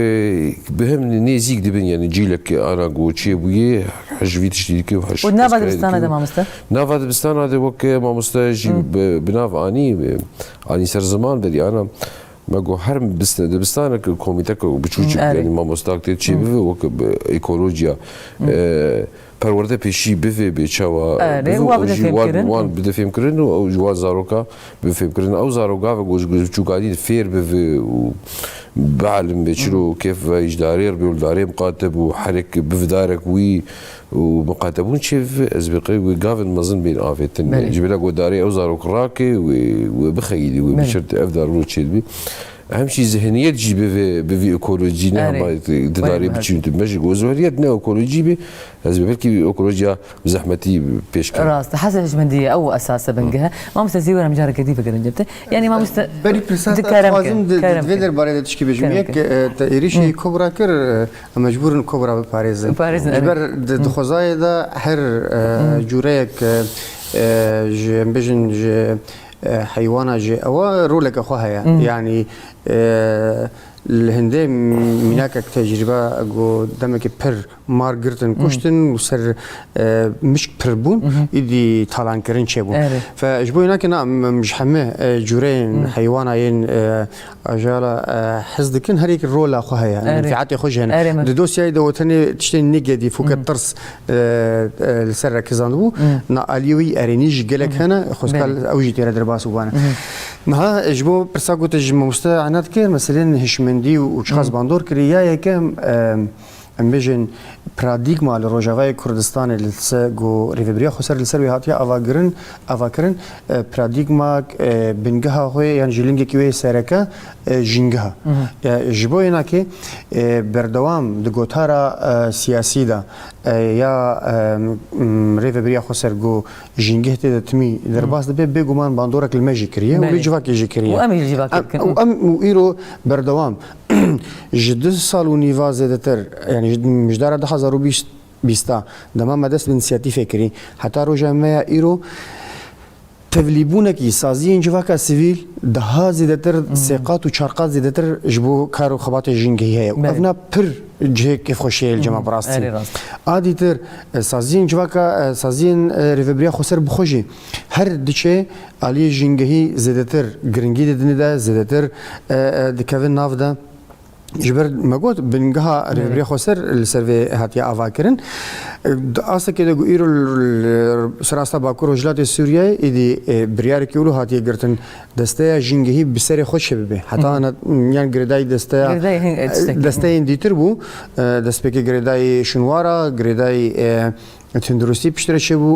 بهم نيزيك دبن يعني جيلك انا قوتشي بويه حجفي تشتيكي وحش ونافا دبستان هذا ما مستا نافا دبستان هذا وك ما مستا بناف اني سر زمان بدي انا ما جو حرم دبستان كوميتك بتشوج يعني ما مستاك تشي وك ايكولوجيا پرورده پیشی بفه بچوا وان بده فهم کردن و جوان زاروکا بفهم کردن او زاروکا و گوش چوکادی فیر بفه و بعلم بيشرو كيف يجداري ربي داري مقاتب وحرك بفدارك وي ومقاتبون شيف ازبقي وقافن مظن بين آفتن جبلك وداري اوزار وكراكي وبخيلي وبشرت افدار روتشيد بي اهم شيء ذهنيه تجي بفي ايكولوجي نعم تداري بتشين تمشي وزهريات نو ايكولوجي بي لازم بالكي ايكولوجيا زحمتي بيش كان راس حسن هجمنديه او اساسا بنجها ما مستزي ولا مجارة كديفه كده جبته يعني ما مست بري برسات لازم دفيدر باري تشكي بجميك تيريشي كبرى كر مجبور كبرى بباريس جبر دخوزاي ده هر جوريك بيجن حيوانات جي او رولك اخوها يعني الهندي مناك تجربه جو دمك بر مارغرتن كوشتن وسر مش بربون يدي طالعن كرين شيبو فجبو هناك مش حمه جورين حيوانين اجالا حزدكن هريك الرول اخوها يعني منفعات خوش هنا دوسيا دوتني تشتي نيجدي فوق الطرس السر كزاندو ناليوي ارينيج قالك هنا خوسكال اوجي تيرا درباس وانا ما جبو برساكو تجمع مستعنات كير مثلا هشمندي وشخاص باندور كريا كم امبيجن براديغما لروجاوای کردستان لسگو ریوبریا خسر لسروی هاتیا اواکرن برادیغما بنگها هوی یعنی جلنگی کیوی سرکه جنگها جبوی ناکی بردوام دگوتارا سیاسی دا یا ریوبریا خسر گو جنگه تدتمی درباس دبی بگومان باندورک المجی کریه ولی جواکی جی کریه وامي جواکی و ایرو بردوام جد سال و نیوا زدتر یعنی مجدار 2020 دما مدرسة بنسياتي فكري حتى روجا ما ايرو تفليبونك سازي انجواكا سيفيل ده زيدتر سيقات وشارقات زيدتر جبو كارو خبات جينجي هي افنا بر جه كيف خوشي الجماعه براستي عادي تر سازي انجواكا سازين ريفبريا خسر بخوجي هر دچه علي جينجي زيدتر جرينجي دندا زيدتر دكافن نافدا جبر مقود بنجها ريبري خسر السيرفي هاتيا افاكرن اصلا كده يرو سراستا باكور وجلات سوريا ايدي بريار كيلو هاتيا قرتن دستا جينجي بسري خوش به حتى انا يعني جريداي دستا ديتربو دسبيكي جريداي شنوارا جريداي تندرستی پشتر شبو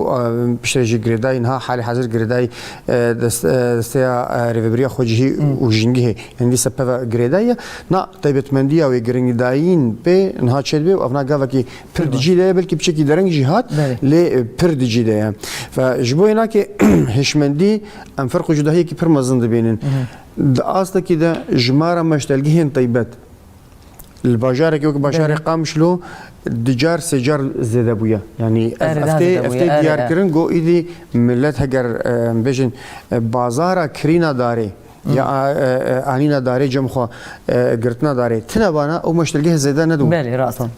پشتر جی گردای اینها حال حاضر گردای دسته ریوبریا خوجی و جنگی هندی سپاه گردای نه طیبت مندی و گرداین به اینها چه به افنا گاو کی پردجی ده بلکه بچکی درنگ جهات ل پردجی ده فجبو اینا که هشمندی ام فرق جدایی کی پر مزند بینن اصلا که ده جماره مشتلگی طیبت الباجار كيوك باشار قامشلو دجار سجار زيد ابويا يعني افتي ديار كرن جو ايدي ملت هجر بيجن بازار كرينا داري يا انينا داري جمخو قرتنا داري تنبانا او مشتلقيه زيدا ندو بالي راسا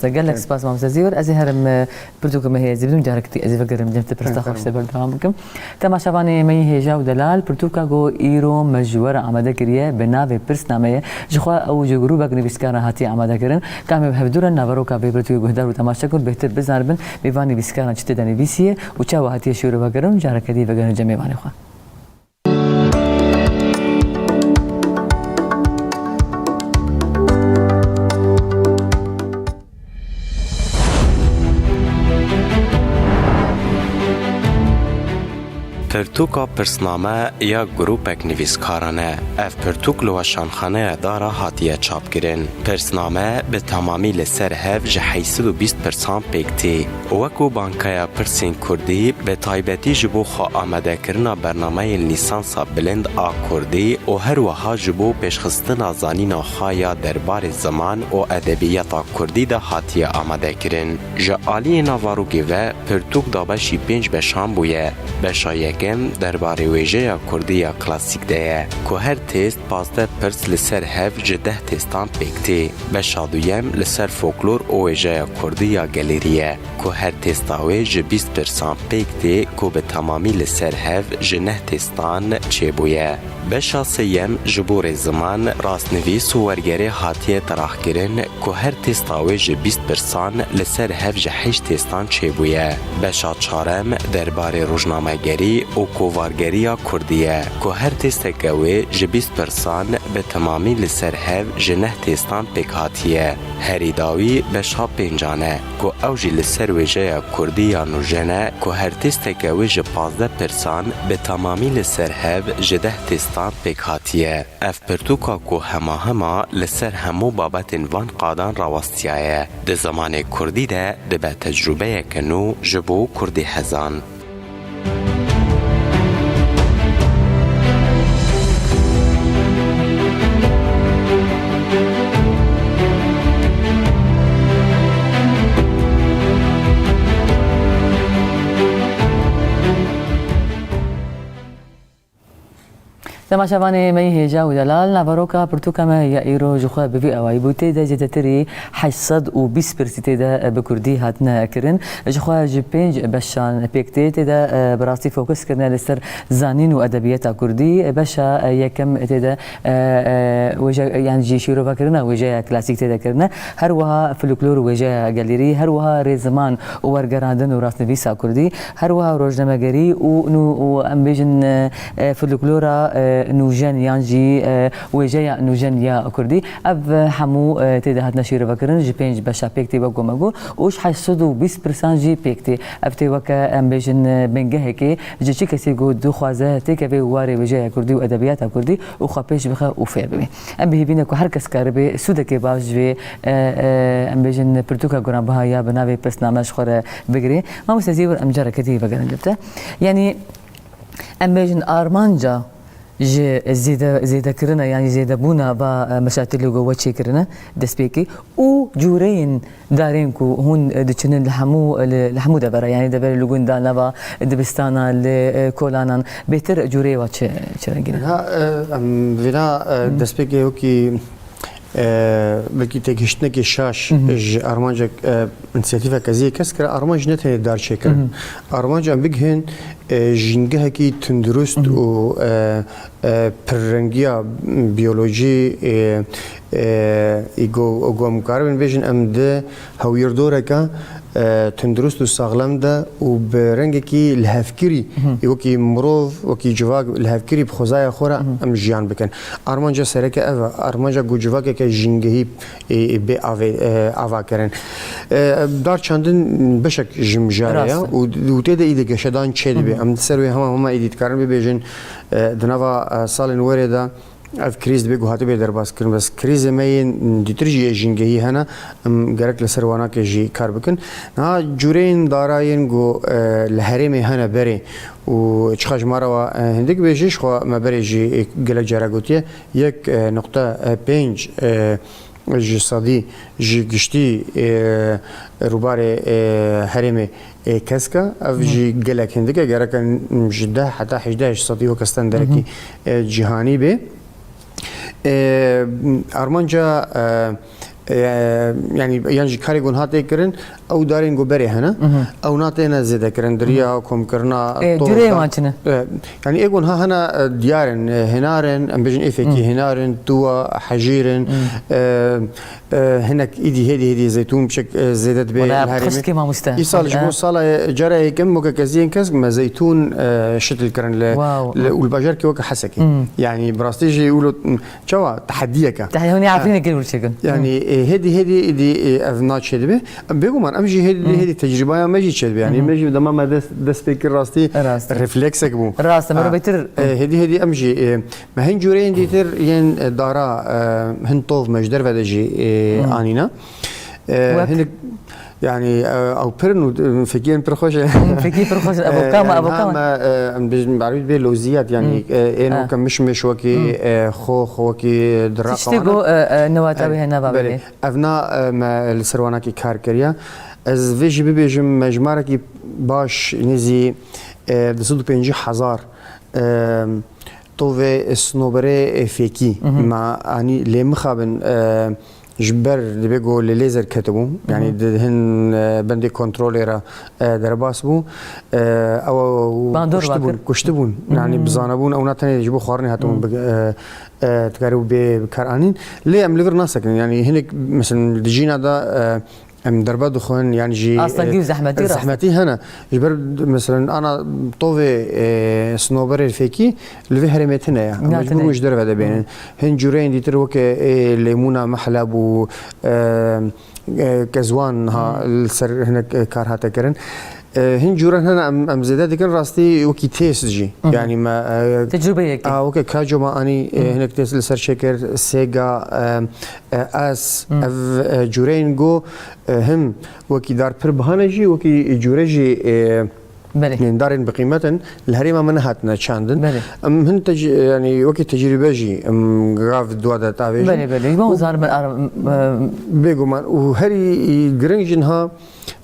قال لك سباس مام زيور ازي هرم بردوكم هي زبدون جاركتي ازي فكر مجمت برستخر في برنامجكم تما شباني مي هي جاو دلال برتوكا جو ايرو مجور عمده كريه بناوي برسنامه جخوا او جروبك نيسكارا هاتي عمده كرن كام بهدور نافروكا بيبرتو جهدار وتماشاكل بهتر بزاربن بيفاني بيسكارا چتدني بيسيه وچاو هاتي شورو بگرن جاركتي وگن جميعاني خو پرتوکا پرسنامه یا گروپک نویسکارانه اف پرتوک لوشانخانه دارا هاتیه چاپ کرن پرسنامه به تمامی لسر هف جه 820% پیکتی وکو بانکایا پرسین کردی به تایبتی جبو خوا آمده کرنا برنامه لیسانسا بلند آ کردی و هر وها جبو پیشخستنا زانینا خوایا دربار زمان و ادبیتا کردی ده هاتیه آمده کرن جعالی نواروگی و پرتوک دابشی 5 بشان بویه بشایه درباره ویژه کردی کلاسیک ده که هر تست 15 پرس لسر هف جده تستان پیکتی بشادویم لسر فولکلور او ویژه کردی گالریه که هر تستاوی ج 20% پیکتی که به تمامی لسر هف جنه تستان چه بویه بشاسیم جبور زمان راستنویس و ورگره هاتیه تراخ کرن که هر تستاوی ج 20% لسر هف ج 8 تستان چه بویه بشا چارم درباره روزنامه گری و کووارگریا کردیه که هر تستکوی جبیست پرسان به تمامی لسر هف جنه تستان پیک هاتیه. هری داوی بشها پینجانه که اوجی لسر ویجه کردیا نوجنه که هر تستکوی جپازده پرسان به تمامی لسر هف جده تستان پیک هاتیه. اف پرتوکا که هما لسر همو بابتن وان قادان راوستیایه. ده زمان کردی ده به تجربه کنو جبو کردی هزان. تماشاوانی می هجا و دلال نباروکا پرتوکا ما یا ایرو جخوا بوی اوای بوته ده جدتری 820% ده بکردی هاتنا کرن جخوا جپنج بشان پیکته ده براستی فوکس کرنا لسر زانین و ادبیات کردی بشا یکم ده وجه يعني جي شيرو فكرنا وجه كلاسيك تدا كرنا هر وها فلكلور وجه جاليري هر وها رزمان وورغراندن وراس نبيسا كردي هر وها روجنامه‌گری و امبيجن فلكلورا نوجن يانجي وجه نوجن يا كردي اب حمو تدا هاتنا شيرو فكرن جي بينج بشا بيكتي بقومغو وش 820% جي بيكتي ابتي وكا امبيجن بنگهكي جي كسي گو دو خوازه تكبي واري وجه كردي وادبيات كردي وخابيش بخا وفير بي ام بهبينا کو هر کس کاربه سوده کې باز وی ام بجن پرتوکا ګرام بها یا بناوي پسنامه شخره بگري ما مستزيور ام جره كتي بگرن جبته يعني ام بجن ارمانجا زيدا كرنا يعني زيدا بونا با مشاتل جوا شي كرنا دسبيكي و جورين دارينكو هون دچنن لحمو دبر يعني دبر لوجون دانا با دبستانا لكولانا بيتر جوري واتش چرنگينا ها ام وینا دسبيكي وكي بلكي تكشتنا كي شاش ارمانجا انسياتيفا كازي كسكر ارمانج نت دار شكر ارمانج ام بيجهن جنگه كي تندرست و پرنگیا بیولوژی ایگو گم کاربن بیشن ام ده هویر دوره که تندرست و سالم ده و برنگ کی لهفکری وکی مروف وکی جواگ لهفکری بخوزای خورا ام جیان بکن ارمانجا سرکه اوا ارمانجا گو جواگ که جنگهی به آوا کرن دار چندن بشک جمجاره و تیده ایده گشدان چه دی ام سروی همه ایدیت کارن بیشن دنوا سال نوره ده اف کریز بگو هاتو به درباس کرن بس کریز ماین دیترجی جنگهی هنا گرک لسروانا که جی کار بکن نا جورین داراین گو لهرم هنا بری و چخاج مارا و هندک بیشش خو ما بری جی گل جراگوتیه یک نقطه 5 جسدی جی گشتی روبار هرم كاسكا افجي قالك هندك قالك جده حتى 11 صديق وكستان دركي جهاني به ارمانجا يعني كاري قون هاتي كرن او دارين جو بري هنا او ناتينا زيدا كرن دريا كوم كرنا دري ماچنه يعني ايقون ها هنا ديارن هنارن ام بيجن افكي هنارن توا حجيرن هناك ايدي هدي زيتون بشك زيدت به الهرمي يصال جبو صاله جرى كم موكا كزين كز ما زيتون شتل كرن والبجر كي وك حسكي يعني براستيجي يقولوا شوا تحديك هوني عارفين كل شيء يعني هدي افناتش هدي بيقول من امشي هدي تجربه ما جيت شد يعني ما جي دما ما دس فكر راستي ريفلكسك بو راست ما بيتر هدي امشي ما هن جورين ديتر ين دارا هن طوف مجدر ودجي انينا هن يعني او برنو فكين برخوش ابو كاما بعرف بيه لوزيات يعني انه كان مش وكي خو وكي دراقه تشتغو نواتابي هنا بابي افنا ما السروانا كي كار كريا از فيجي بيجم مجمره كي باش نزي دسود 5000 طوفي سنوبري فيكي مع اني لي مخابن جبر اللي بيجوا لليزر كتبوا يعني هن بندي كنتروليرا درباس بو او كشتبون يعني بزانبون او ناتني يجيبوا خارني هاتون تقاربوا بكرانين ليه ام ليفر ناسك يعني هناك مثلا دجينا دا دربات دخون يعني جي أصلاً زحمتي هنا جبر مثلا أنا طوفي سنوبر الفيكي اللي في هرمتنا يا مجبور مش درب هذا بين هن جورين دي تروك ليمونة محلب و كزوان ها السر هنا كارها تكرن هن جوران هنا أم زيادة كان راستي وكي تيست جي يعني ما تجربة هيك اوكي كاجو ما اني هناك تيست لسر شكر سيجا اس اف جورين جو هم وكي دار بر بهانجي وكي جورجي يعني دارين بقيمة الهريمة منهاتنا تشاندن هم يعني وكي تجربة جي غاف دوادة تابيج بلي ما وزار بيجو مان وهري جرينجنها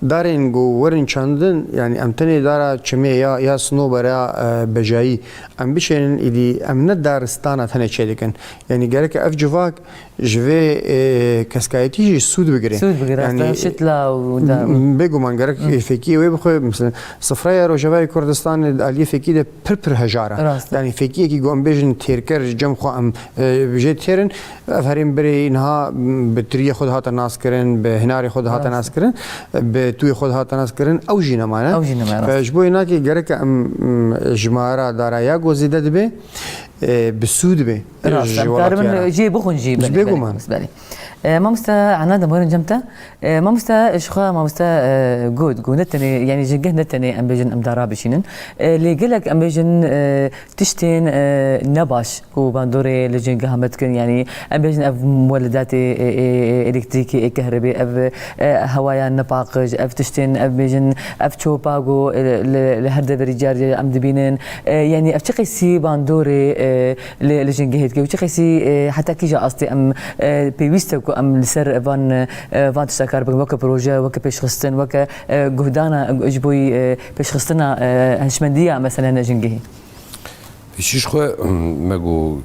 دارين جو ورن چاندن يعني امتني دارا چمي يا سنوبرا بجاي ام بيشن اللي ام ندارستانا ثاني چيدكن يعني جالك اف جواك جوي كاسكايتي سود بغري يعني شتلا ودا بيجو مان جالك فيكي وي بخو مثلا صفرايا روجاوي كردستان الي فيكي ده بر هجاره يعني فيكي كي جو ام بيجن تيركر جم خو ام بيجي تيرن افهرين بري انها بتري خود هات ناس كرن بهناري خود هات ناس كرن بتوي خود هات ناس كرن او جينا معنا فجبو هناك جالك ام جمارة دارا يا جوزيده دبي بالسود به تقريبا جيب بخون جيب بالنسبه ما مستا عنادا مورن جمتا ما مستا اشخا ما مستا جود نتني يعني جنجه نتني ام بيجن ام دارا بشينن اللي قالك ام بيجن تشتين نباش وباندوري لجنجه همتكن يعني ام بيجن اف مولدات الكتريكي كهربي اف هوايا نباقج اف تشتين اف بيجن اف تشوباغو لهرد بريجار ام دبينن يعني اف تشقيسي باندوري لجنجه هيك وتشقيسي حتى كي جا اصلي ام بيويستو ام لسر فان تشتكر وك بروجي وك بيشخصتن وك جهدانا اجبوي بيشخصتنا هشمنديه مثلا جنجي شيش خو ماغو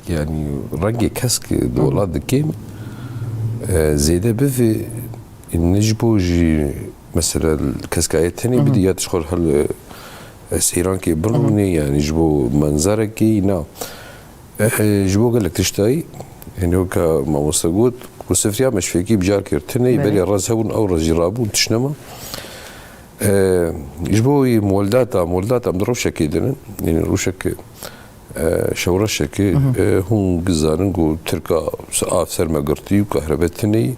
يعني رنجي كاسك دولات دكيم زياده بفي نجبو جي مثلا الكاسكايت ثاني بدي تشخر هل سيران كي بروني يعني جبو منظرك كي نا جبو قال لك تشتاي يعني هو كما وصلت وسفريا مش فيكي بجار كيرتني يبالي الرزهون او رزيرابون تشنما يجبوي مولداتا مدروشة كيدن يعني روشك شورشك هون قزارن تركا سقاف سرما قرتي وكهربتني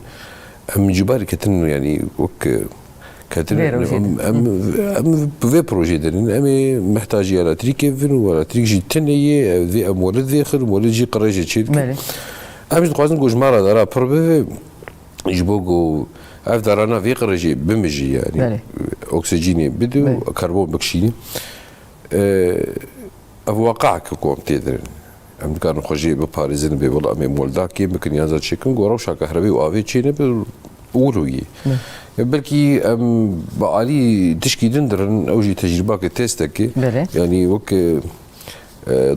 ام جباري كتن يعني وك كتن ام في بروجي دن ام محتاج على تريكيفن ولا تريك جي تنيه ذي ام ولد ذي خر ولد جي قريجه تشيل امش قوازن جوج مره دارا بربه يجبوغو اف دارانا في قريجي بمجي يعني اكسجيني بدو كربون بكشيني اف واقعك كوم تدرين ام كانوا خوجي بباريزن بي والله امي مولداكي يمكن يازا تشيكن غوروشا كهربي وافي تشيني بولوي بلكي ام بقالي تشكي دندرن اوجي تجربه تيستك يعني وك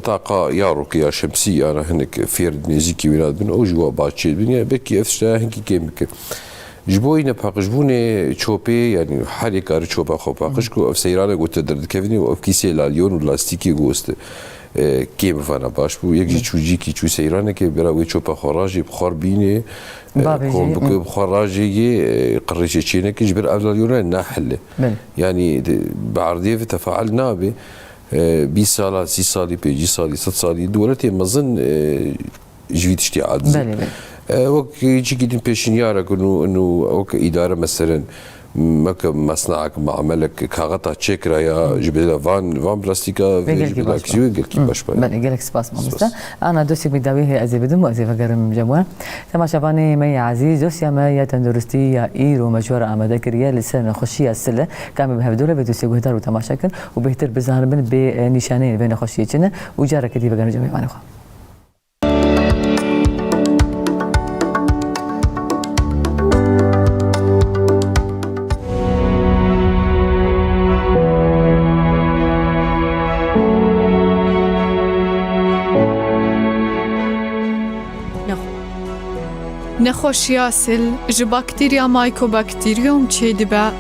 طاقة ياروك يا شمسية أنا هناك فيرد نزيكي ولاد من أوجوا باتشيد بنيا بكي أفشتا هنكي كيمك جبوي نباق جبوني تشوبي يعني حالي كار تشوبا خو باقشكو أف سيرانة قلت درد كيفني وأف كيسي لاليون ولاستيكي قوست كيم فانا باش بو يكجي تشوجيكي تشو سيرانة كي براوي تشوبا خراجي بخار بيني كون بك بخراجي قريشي تشينك جبر أولاليون ناحل يعني بعرضيه في تفاعل نابي 20 سال 6 سال 5 سال 6 سال دولتي مازن جويت اشتعال وقت يجي كده بيشنيارك انه وقت اداره مثلا مك مصنعك معملك كاغطا تشيكرا يا جبل فان بلاستيكا جبل كيو قلت باش بل قالك سباس مامستا انا دوسي بداويه ازي بدم وازي فقرم جموع تما شباني مي عزيز دوسيا ما يا تندرستي يا ايرو مجور امدا كريا لسنه خشيه السله كان بهدوله بدوسي غدار وتماشاكن وبهتر بزهر من بنشانين بين خشيتنا وجارك دي فقرم جميع معنا نخوشیا سل ج باکتریا مایکوباکتریوم چه دبه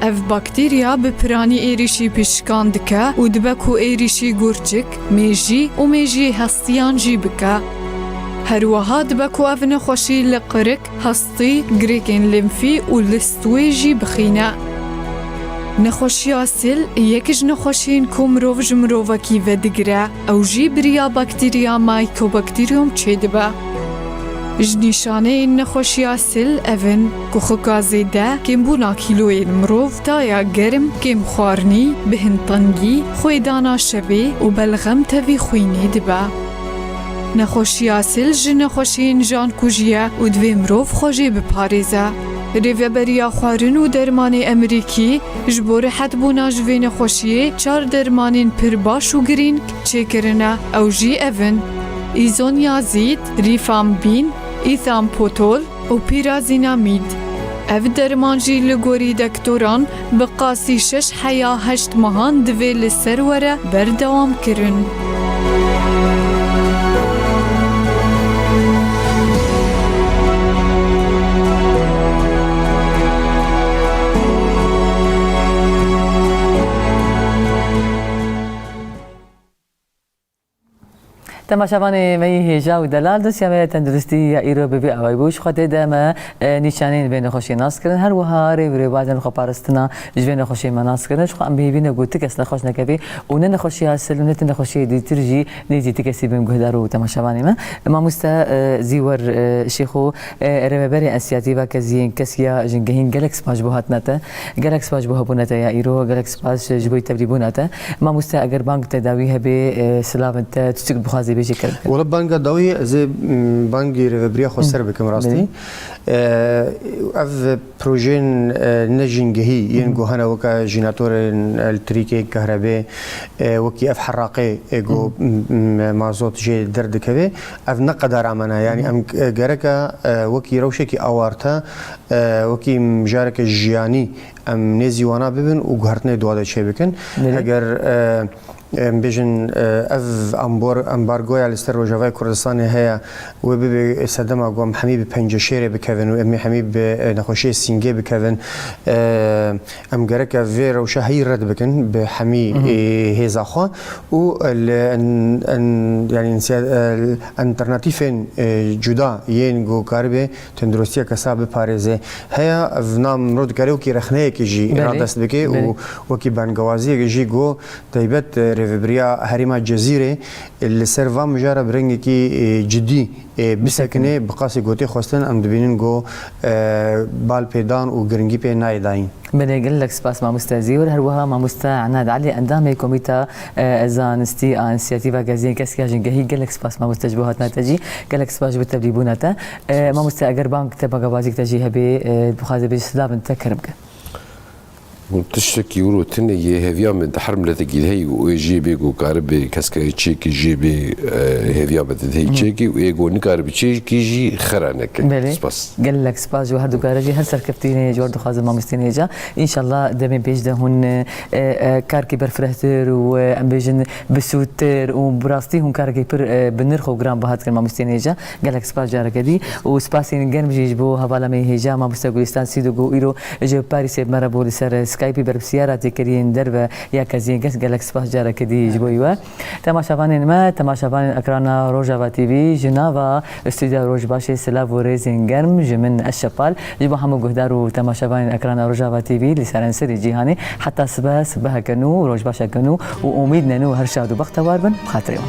اف باکتریا به پرانی ایریشی پیشکان دکه و دبه کو ایریشی گورچک میجی و میجی هستیان جی بکه هروها دبكو اف نخوشي لقرك هسطي جريكين لمفي ولستويجي بخينا نخوشي أسل يكج نخوشين كومروف جمروفا كيفا دقرا أو جيبريا بكتيريا مايكوبكتيريوم تشيدبا جنيشاني نخوشي أسل أفن كوخوكا زيدا كيم بونا كيلوين مروف تايا جرم كيم خوارني بهن طنجي خويدانا شبي وبلغم تفي خويني دبا نخوشي أسل جنخوشين جان كوجيا ودوي مروف خوجي بباريزا ریوبریا خوارن و درمان امریکی جبور حد بونا جوی نخوشیه 4 درمانین پر باش و گرین چه کرنه او جی اون ایزونیازید، ریفامبین، ایثامپوتول و پیرازینامید. اف درمان جی لگوری دکتوران بقاسی 6 حیا 8 ماهان دوی لسروره بردوام کرن. تماشاوان می هجا و دلال دست یا تندرستی یا ایرو ببی آوای بوش خاطر دم نیشانین بین خوشی ناس کردن هر وهاری بری بعدن خو پارستنا جوین خوشی مناس کردن شو ام ببین گوت کس نخوش نکبی و نه خوشی اصل و نه خوشی دیترجی نیزی تکسی بیم گهدارو تماشاوان ما مستا زیور شیخو رببری اسیاتی و کزین کسیا جنگهین گلکس باج بوهات نتا گلکس باج بوه بونتا یا ایرو گلکس باج جبوی تبریبونتا ما مستا اگر بانک تداوی هبی سلامت تشک بخازی ولا بانجا داوي زي بانجي ريفبريا خسر بكم راستي اف بروجين نجنجهي ينجو هنا وكا جيناتور التريكي كهرباء وكي اف حراقي ايجو مازوت جي درد كبي اف نقدر عمنا يعني ام جاركا وكي روشكي اوارتا وكي مجارك الجياني ام نيزي وانا ببن وقهرتنا دوادا شي بكن اگر بيجن اف امبارغويا لستر روجافاي كردستان هي وبي سدما قوم حميد بنج شيري بكفن وامي حميد نخوشي سينجي بكفن ام جرك فير وشهي رد بكن بحمي هيزا خو و يعني الانترناتيفين جدا ينجو كاربي تندروستيا كساب باريزي هي فنام رود كاريو كي رخنه كي جي رادست بكي وكي بانغوازي جي جو تايبت ريفبريا هريما جزيرة اللي سيرفا مجرب رنجي كي جدي بسكنه بقاسي قوتي خواستن ام دبينين جو بال بيدان و گرنگي بي نايداين بني قال لك سباس ما مستازيور هروها ما مستا عناد علي اندامي كوميتا زانستي انسياتيفا غازين كاسكا جنگهي قال لك سباس ما مستجبوهات نتاجي قال لك سباس بتبليبوناتا ما مستا اگر بانك تبقى غازيك تجي هبي بخازي بسلام انت كرمك تشتكي ورو تني هيفيا من تحرم لتجيل هي ويجي بيجو كاربي كاسكا تشيكي جيبي هيفيا بدهي تشيكي ويجو نكارب تشيكي جي خرانك سباس قال لك سباس جو هردو كارجي هل سركفتيني جوردو خازم ما مستيني جا ان شاء الله دمي بيج ده هون كاركي برفرهتر وام بيجن بسوتر وبراستي هون كاركي بر بنرخو جرام بهات كان ما مستيني جا قال لك سباس جارك دي وسباسين جن بيجبو هبالا مي هجا ما مستغولستان سيدو جو ايرو جو باريس مرابو لسر سكايبي بربسيارة تكرين دربة يا كزين قس قالك سباس جارة كدي جبويوا تماشافان ما تماشافان أكرانا روجافا تي في جنافا استوديو روج باشي سلافو ريزين جرم جمن الشبال جبوا حمو قهدارو تماشافان أكرانا روجافا تي في لسرن سري جيهاني حتى سبا سبها كنو روج باشا كنو وأميدنا نو هرشادو بختوار بن خاطريون